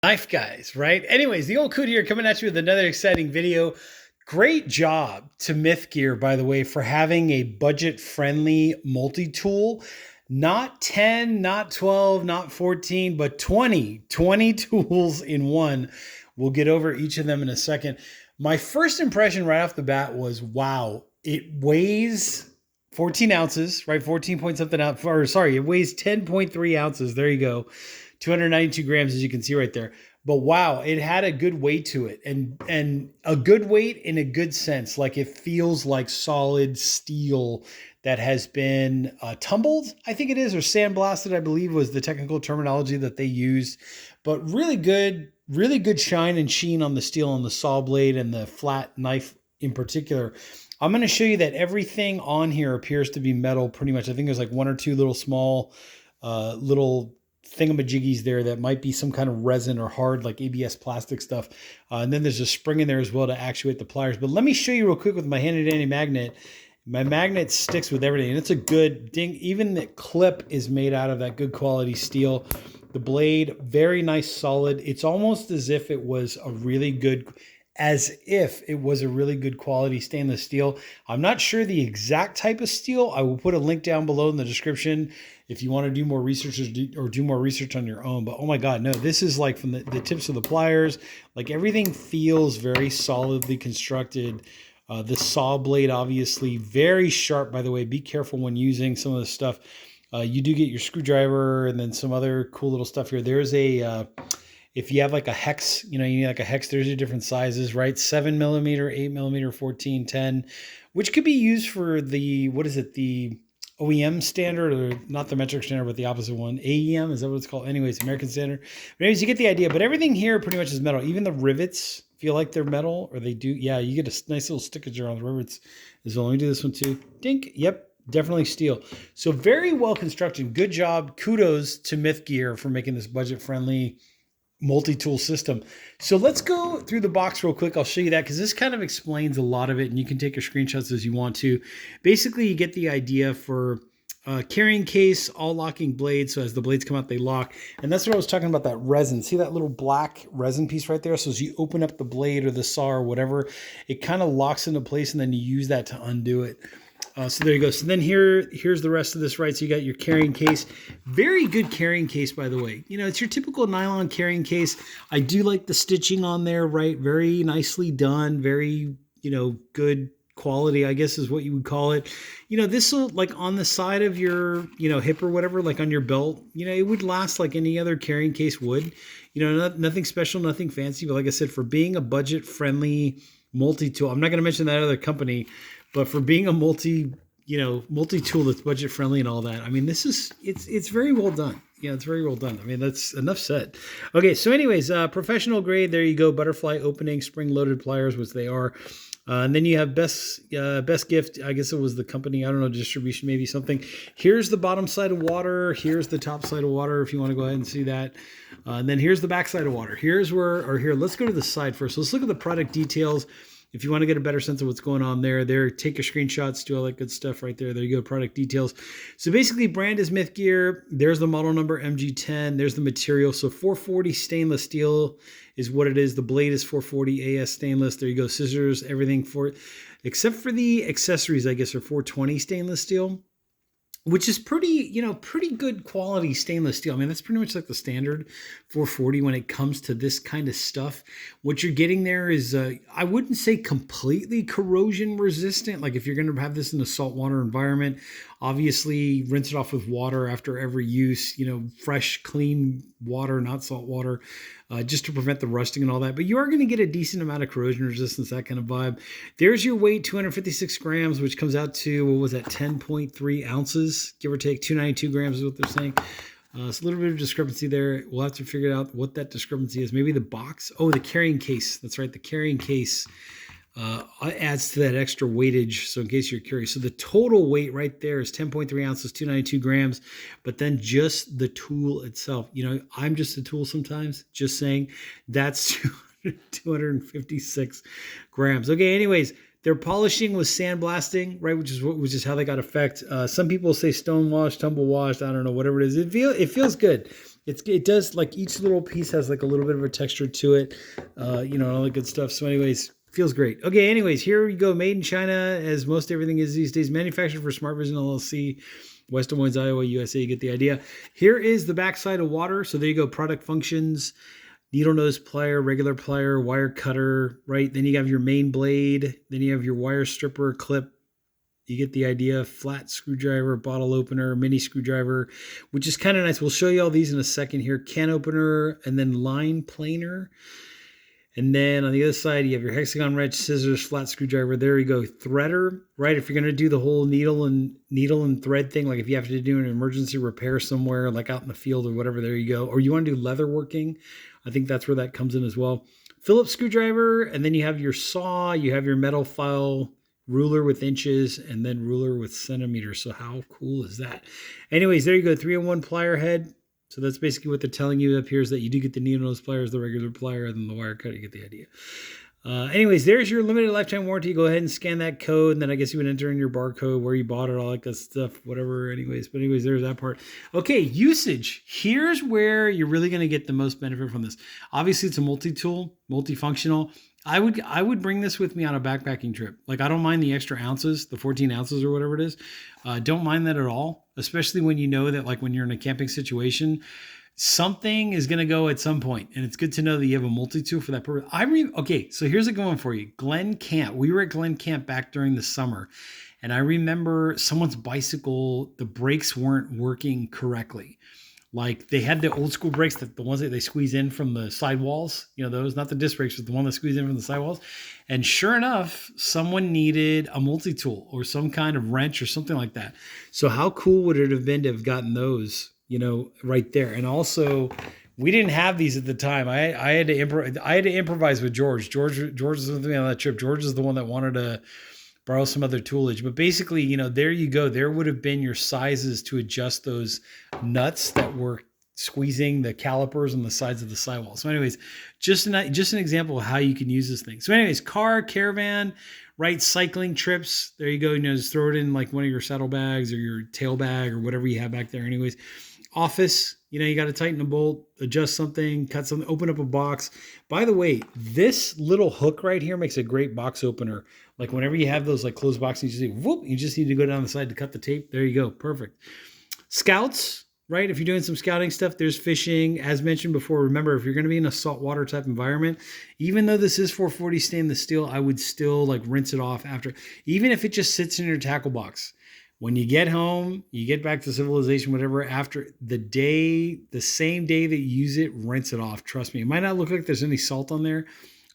Knife guys, right? Anyways, the old Coot here coming at you with another exciting video. Great job to Myth Gear, by the way, for having a budget-friendly multi-tool. Not 10, not 12, not 14, but 20 tools in one. We'll get over each of them in a second. My first impression right off the bat was, wow, it weighs 14 ounces, right? 14 point something out, or sorry, it weighs 10.3 ounces. There you go. 292 grams, as you can see right there. But wow, it had a good weight to it, and a good weight in a good sense. Like it feels like solid steel that has been tumbled, I think it is, or sandblasted, I believe was the technical terminology that they used. But really good shine and sheen on the steel on the saw blade and the flat knife in particular. I'm going to show you that everything on here appears to be metal pretty much. I think there's like one or two little small little thingamajiggies there that might be some kind of resin or hard like ABS plastic stuff. And then there's a spring in there as well to actuate the pliers. But let me show you real quick with my handy dandy magnet. My magnet sticks with everything, and it's a good ding. Even the clip is made out of that good quality steel. The blade, very nice, solid. It's almost as if it was a really good quality stainless steel. I'm not sure the exact type of steel. I will put a link down below in the description if you want to do more research or do more research on your own. But oh my God, no, this is like from the tips of the pliers, like everything feels very solidly constructed. The saw blade, obviously very sharp, by the way. Be careful when using some of this stuff. You do get your screwdriver and then some other cool little stuff here. There's a, if you have like a hex, you need like a hex, there's your different sizes, right? 7 millimeter, 8 millimeter, 14, 10, which could be used for the, what is it? The OEM standard, or not the metric standard, but the opposite one. AEM, is that what it's called? Anyways, American standard. But anyways, you get the idea. But everything here pretty much is metal. Even the rivets feel like they're metal, or they do. Yeah, you get a nice little stickage on the rivets as well. Let me do this one too. Dink. Yep. Definitely steel. So very well constructed. Good job. Kudos to Myth Gear for making this budget-friendly multi-tool system. So let's go through the box real quick. I'll show you that because this kind of explains a lot of it, and you can take your screenshots as you want to. Basically, you get the idea for carrying case, all locking blades. So as the blades come out, they lock. And that's what I was talking about, that resin. See that little black resin piece right there? So as you open up the blade or the saw or whatever, it kind of locks into place, and then you use that to undo it. So there you go. So then here's the rest of this, right? So you got your carrying case. Very good carrying case, by the way. It's your typical nylon carrying case. I do like the stitching on there, right? Very nicely done. Very, good quality, I guess is what you would call it. This will, like on the side of your, hip or whatever, like on your belt, it would last like any other carrying case would. Nothing special, nothing fancy. But like I said, for being a budget-friendly multi-tool, I'm not going to mention that other company, but for being a multi-tool that's budget friendly and all that, I mean, it's very well done. Yeah, it's very well done. I mean, that's enough said. Okay, so anyways, professional grade. There you go. Butterfly opening, spring loaded pliers, which they are. And then you have best gift. I guess it was the company. I don't know, distribution, maybe something. Here's the bottom side of water. Here's the top side of water. If you want to go ahead and see that. And then here's the back side of water. Let's go to the side first. So let's look at the product details. If you want to get a better sense of what's going on there, take your screenshots, do all that good stuff right there. There you go, product details. So basically, brand is Myth Gear. There's the model number, MG10. There's the material. So 440 stainless steel is what it is. The blade is 440 AS stainless. There you go, scissors, everything for it. Except for the accessories, I guess, are 420 stainless steel, which is pretty good quality stainless steel. I mean, that's pretty much like the standard 440 when it comes to this kind of stuff. What you're getting there is, I wouldn't say completely corrosion resistant. Like if you're going to have this in a saltwater environment, obviously rinse it off with water after every use, fresh, clean water, not salt water, just to prevent the rusting and all that. But you are going to get a decent amount of corrosion resistance, that kind of vibe. There's your weight, 256 grams, which comes out to, 10.3 ounces, give or take. 292 grams is what they're saying. It's a little bit of discrepancy there. We'll have to figure out what that discrepancy is. Maybe the box. Oh, the carrying case. That's right. The carrying case adds to that extra weightage. So in case you're curious, so the total weight right there is 10.3 ounces, 292 grams, but then just the tool itself, I'm just a tool sometimes, just saying, that's 256 grams. Okay. Anyways, their polishing was sandblasting, right? Which is how they got effect. Some people say stone wash, tumble wash. I don't know, whatever it is. It feels good. it does like each little piece has like a little bit of a texture to it, and all that good stuff. So anyways, feels great. Okay, anyways, here we go. Made in China, as most everything is these days. Manufactured for Smart Vision LLC, West Des Moines, Iowa, USA. You get the idea. Here is the backside of water. So there you go. Product functions. Needle nose plier, regular plier, wire cutter, right? Then you have your main blade. Then you have your wire stripper, clip. You get the idea. Flat screwdriver, bottle opener, mini screwdriver, which is kind of nice. We'll show you all these in a second here. Can opener, and then line planer. And then on the other side, you have your hexagon wrench, scissors, flat screwdriver. There you go. Threader, right? If you're going to do the whole needle and thread thing, like if you have to do an emergency repair somewhere, like out in the field or whatever, there you go. Or you want to do leather working, I think that's where that comes in as well. Phillips screwdriver, and then you have your saw, you have your metal file, ruler with inches, and then ruler with centimeters. So how cool is that? Anyways, there you go. 3-in-1 plier head. So that's basically what they're telling you up here, is that you do get the needle nose pliers, the regular plier, and then the wire cut. You get the idea. Anyways, there's your limited lifetime warranty. Go ahead and scan that code, and then I guess you would enter in your barcode, where you bought it, all that good stuff, whatever. Anyways, there's that part. Okay, usage. Here's where you're really going to get the most benefit from this. Obviously, it's a multi-tool, multifunctional. I would bring this with me on a backpacking trip. Like, I don't mind the extra ounces, the 14 ounces or whatever it is. Don't mind that at all, especially when you know that, like, when you're in a camping situation, something is going to go at some point, and it's good to know that you have a multi-tool for that purpose. Okay, so here's a good one for you. Glen Camp. We were at Glen Camp back during the summer, and I remember someone's bicycle, the brakes weren't working correctly. Like, they had the old school brakes, the ones that they squeeze in from the sidewalls, those, not the disc brakes, but the one that squeeze in from the sidewalls. And sure enough, someone needed a multi-tool or some kind of wrench or something like that. So how cool would it have been to have gotten those, right there? And also, we didn't have these at the time. I had to improvise with George. George was with me on that trip. George is the one that wanted to borrow some other toolage, but basically, there you go. There would have been your sizes to adjust those nuts that were squeezing the calipers on the sides of the sidewall. So anyways, just an example of how you can use this thing. So anyways, car, caravan, right? Cycling trips. There you go. Just throw it in like one of your saddlebags or your tail bag or whatever you have back there. Anyways, office, you got to tighten a bolt, adjust something, cut something, open up a box. By the way, this little hook right here makes a great box opener. Like, whenever you have those like closed boxes, you just need to go down the side to cut the tape. There you go. Perfect. Scouts, right? If you're doing some scouting stuff, there's fishing. As mentioned before, remember, if you're going to be in a saltwater type environment, even though this is 440 stainless steel, I would still like rinse it off after, even if it just sits in your tackle box. When you get home, you get back to civilization, whatever, after the same day that you use it, rinse it off. Trust me. It might not look like there's any salt on there,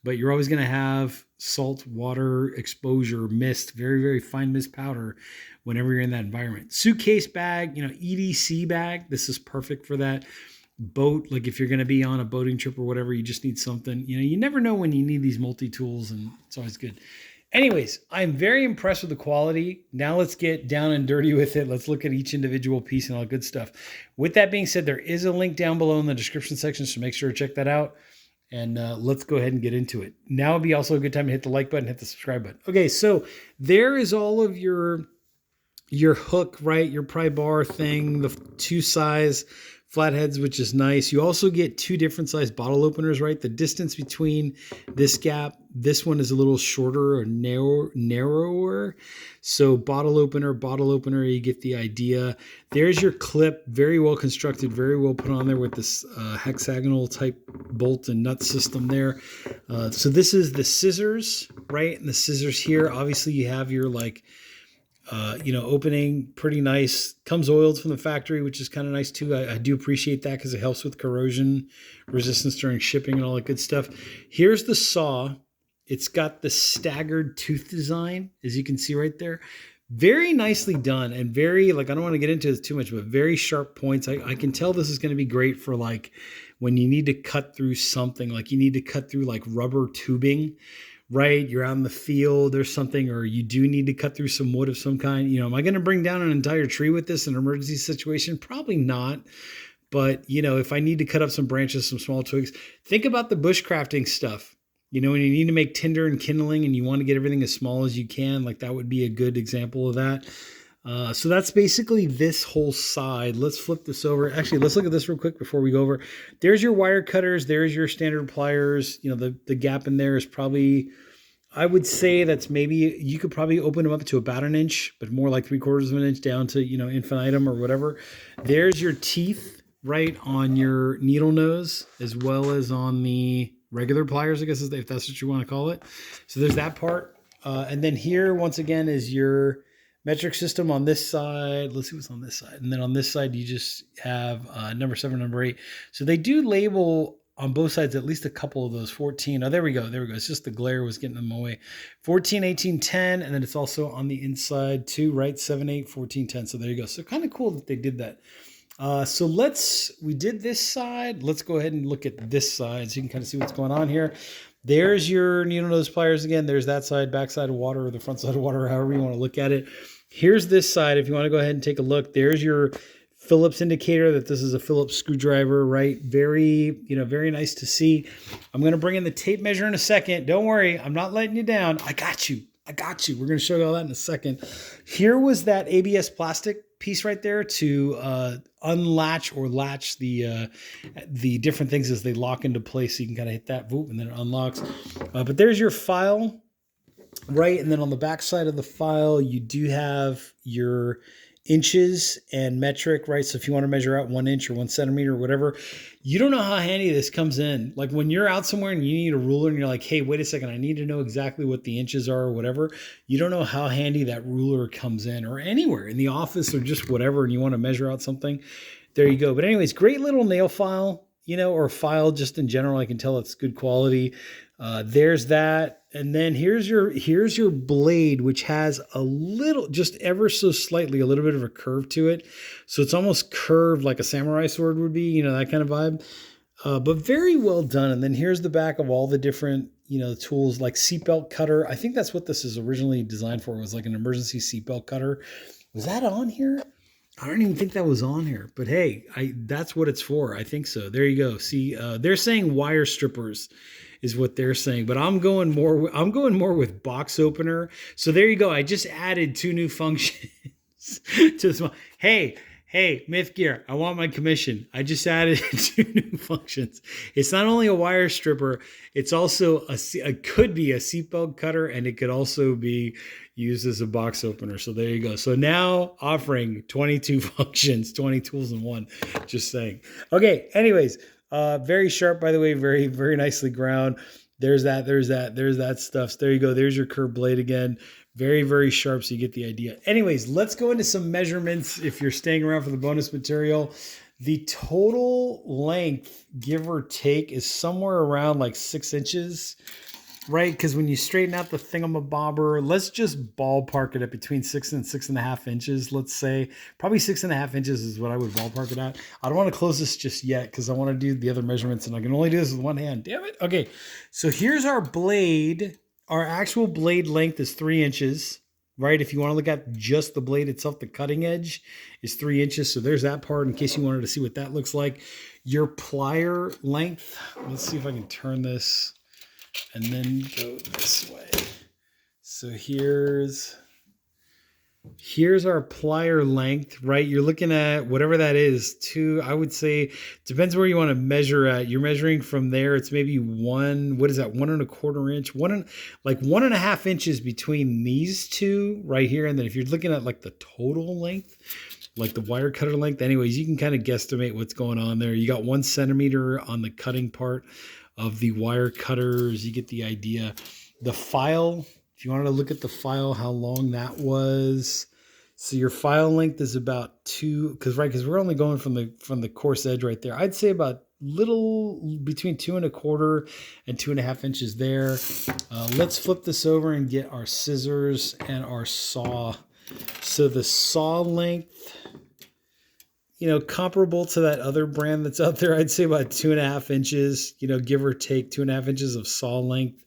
but you're always going to have salt, water, exposure, mist, very, very fine mist powder whenever you're in that environment. Suitcase bag, EDC bag. This is perfect for that. Boat, like if you're going to be on a boating trip or whatever, you just need something. You never know when you need these multi-tools, and it's always good. Anyways, I'm very impressed with the quality. Now let's get down and dirty with it. Let's look at each individual piece and all that good stuff. With that being said, there is a link down below in the description section, so make sure to check that out. And let's go ahead and get into it. Now would be also a good time to hit the like button, hit the subscribe button. Okay, so there is all of your hook, right? Your pry bar thing, the 2 size flatheads, which is nice. You also get 2 different size bottle openers, right? The distance between this gap, this one is a little shorter or narrower. So bottle opener, you get the idea. There's your clip, very well constructed, very well put on there with this hexagonal type bolt and nut system there. So this is the scissors, right? And the scissors here, obviously you have your like, opening, pretty nice. Comes oiled from the factory, which is kind of nice too. I do appreciate that because it helps with corrosion resistance during shipping and all that good stuff. Here's the saw. It's got the staggered tooth design, as you can see right there. Very nicely done, and very, like, I don't want to get into this too much, but very sharp points. I can tell this is going to be great for like when you need to cut through something, like you need to cut through like rubber tubing, right? You're out in the field or something, or you do need to cut through some wood of some kind. Am I going to bring down an entire tree with this in an emergency situation? Probably not. But, if I need to cut up some branches, some small twigs, think about the bushcrafting stuff. When you need to make tinder and kindling and you want to get everything as small as you can, like that would be a good example of that. So that's basically this whole side. Let's flip this over. Actually, let's look at this real quick before we go over. There's your wire cutters. There's your standard pliers. You know, the gap in there is probably, I would say that's maybe, you could probably open them up to about an inch, but more like 3/4 of an inch down to, you know, infinitum or whatever. There's your teeth right on your needle nose, as well as on the regular pliers, I guess, if that's what you want to call it. So there's that part. And then here, once again, is your metric system on this side. Let's see what's on this side. And then on this side, you just have number 7, number 8. So they do label on both sides at least a couple of those. 14. Oh, there we go. There we go. It's just the glare was getting them away. 14, 18, 10. And then it's also on the inside too, right? 7, 8, 14, 10. So there you go. So kind of cool that they did that. So we did this side. Let's go ahead and look at this side so you can kind of see what's going on here. There's your needle nose pliers again. There's that side, back side of water, or the front side of water, however you want to look at it. Here's this side. If you want to go ahead and take a look, there's your Phillips indicator that this is a Phillips screwdriver, right? Very, very nice to see. I'm going to bring in the tape measure in a second. Don't worry. I'm not letting you down. I got you. We're going to show you all that in a second. Here was that ABS plastic piece right there to unlatch or latch the different things as they lock into place. So you can kind of hit that, and then it unlocks. But there's your file, right? And then on the back side of the file, you do have your inches and metric, right? So if you want to measure out 1 inch or 1 centimeter or whatever, you don't know how handy this comes in. Like when you're out somewhere and you need a ruler and you're like, hey, wait a second, I need to know exactly what the inches are or whatever. You don't know how handy that ruler comes in, or anywhere in the office or just whatever, and you want to measure out something. There you go. But anyways, great little nail file, or file just in general. I can tell it's good quality. There's that. And then here's your blade, which has a little, just ever so slightly, a little bit of a curve to it. So it's almost curved like a samurai sword would be, that kind of vibe. But very well done. And then here's the back of all the different, tools like seatbelt cutter. I think that's what this is originally designed for. It was like an emergency seatbelt cutter. Was that on here? I don't even think that was on here, but hey, that's what it's for. I think so. There you go. See, they're saying wire strippers is what they're saying, but I'm going more with box opener. So there you go. I just added 2 new functions to this one. Hey, Myth Gear, I want my commission. I just added 2 new functions. It's not only a wire stripper, it's also it could be a seatbelt cutter, and it could also be used as a box opener. So there you go. So now offering 22 functions, 20 tools in one. Just saying. Okay. Anyways, very sharp, by the way, very, very nicely ground. There's that stuff. So there you go. There's your curved blade again. Very, very sharp. So you get the idea. Anyways, let's go into some measurements. If you're staying around for the bonus material, the total length, give or take, is somewhere around like 6 inches. Right, because when you straighten out the thingamabobber, let's just ballpark it at between 6 and 6.5 inches. Let's say probably 6.5 inches is what I would ballpark it at. I don't want to close this just yet because I want to do the other measurements, and I can only do this with one hand. Damn it. Okay, so here's our blade. Our actual blade length is 3 inches. Right, if you want to look at just the blade itself, the cutting edge is 3 inches. So there's that part in case you wanted to see what that looks like. Your plier length. Let's see if I can turn this and then go this way. So here's our plier length, right? You're looking at whatever that is, I would say, depends where you want to measure at. You're measuring from there. It's maybe 1.25 inch, 1.5 inches between these two right here. And then if you're looking at like the total length, like the wire cutter length, anyways, you can kind of guesstimate what's going on there. You got 1 centimeter on the cutting part of the wire cutters. You get the idea. The file, if you wanted to look at the file, how long that was. So your file length is about 2, because we're only going from the coarse edge right there. I'd say about between 2.25 and 2.5 inches there. Let's flip this over and get our scissors and our saw. So the saw length, comparable to that other brand that's out there, I'd say about 2.5 inches, give or take 2.5 inches of saw length.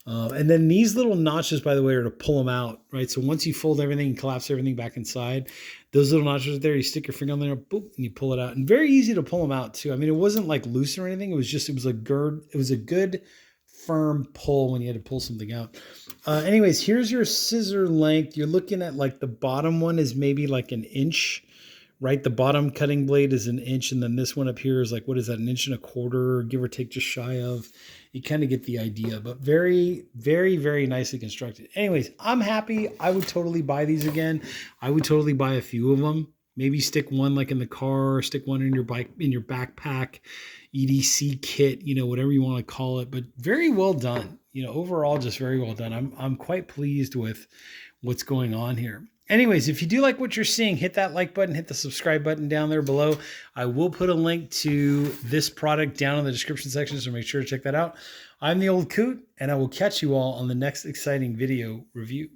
And then these little notches, by the way, are to pull them out, right? So once you fold everything and collapse everything back inside, those little notches are there. You stick your finger on there, boop, and you pull it out. And very easy to pull them out too. I mean, it wasn't like loose or anything. It was a good firm pull when you had to pull something out. Anyways, here's your scissor length. You're looking at like the bottom one is maybe like an inch, right? The bottom cutting blade is an inch. And then this one up here is like, what is that? An inch and a quarter, give or take, just shy of. You kind of get the idea, but very, very, very nicely constructed. Anyways, I'm happy. I would totally buy these again. I would totally buy a few of them. Maybe stick one like in the car, stick one in your bike, in your backpack, EDC kit, you know, whatever you want to call it, but very well done. You know, overall, just very well done. I'm quite pleased with what's going on here. Anyways, if you do like what you're seeing, hit that like button, hit the subscribe button down there below. I will put a link to this product down in the description section, so make sure to check that out. I'm the Old Coot, and I will catch you all on the next exciting video review.